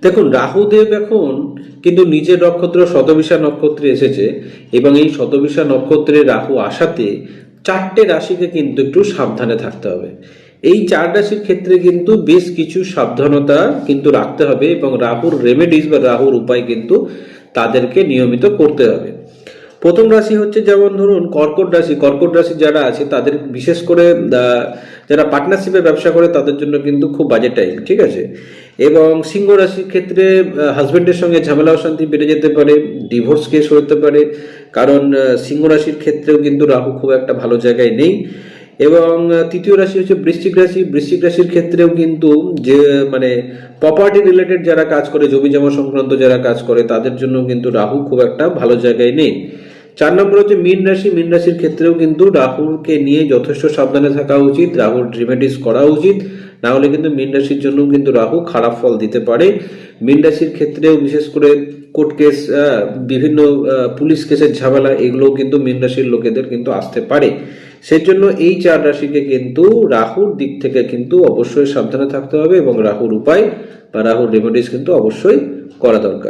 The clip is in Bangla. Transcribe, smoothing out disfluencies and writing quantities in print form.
দেখুন, রাহুদেব এখন কিন্তু নিজের নক্ষত্র শতবিশা নক্ষত্রে এসেছে, এবং এই শতবিশা নক্ষত্রে রাহু আসাতে চারটে রাশিকে কিন্তু একটু সাবধানে থাকতে হবে। এই চার রাশির ক্ষেত্রে কিন্তু বেশ কিছু সাবধানতা কিন্তু রাখতে হবে, এবং রাহুর রেমেডিস বা রাহুর উপায় কিন্তু তাদেরকে নিয়মিত করতে হবে। প্রথম রাশি হচ্ছে, যেমন ধরুন কর্কট রাশি। কর্কট রাশি যারা আছে তাদের বিশেষ করে যারা পার্টনারশিপে ব্যবসা করে তাদের জন্য কিন্তু খুব বাজে টাইম, ঠিক আছে। এবং সিংহ রাশির ক্ষেত্রে হাজবেন্ডের সঙ্গে ঝামেলা অশান্তি বেড়ে যেতে পারে, ডিভোর্স কেস হতে পারে, কারণ সিংহ রাশির ক্ষেত্রেও কিন্তু রাহু খুব একটা ভালো জায়গায় নেই। এবং তৃতীয় রাশি হচ্ছে বৃশ্চিক রাশি। বৃশ্চিক রাশির ক্ষেত্রেও কিন্তু যে মানে প্রপার্টি রিলেটেড যারা কাজ করে, জমি জমা সংক্রান্ত যারা কাজ করে, তাদের জন্য কিন্তু রাহু খুব একটা ভালো জায়গায় নেই। 4 নম্বর হচ্ছে মীন রাশি। মীন রাশির ক্ষেত্রেও কিন্তু রাহুকে নিয়ে যথেষ্ট সাবধানে থাকা উচিত, রাহুর রেমেডিস করা উচিত, না হলে কিন্তু মীন রাশির জন্য কিন্তু রাহু খারাপ ফল দিতে পারে। মীন রাশির ক্ষেত্রেও বিশেষ করে কোর্ট কেস, বিভিন্ন পুলিশ কেসের ঝামেলা, এগুলোও কিন্তু মীন রাশির লোকেদের কিন্তু আসতে পারে। সেই জন্য এই চার রাশিকে কিন্তু রাহুর দিক থেকে কিন্তু অবশ্যই সাবধানে থাকতে হবে, এবং রাহুর উপায় বা রাহুর রেমেডিস কিন্তু অবশ্যই করা দরকার।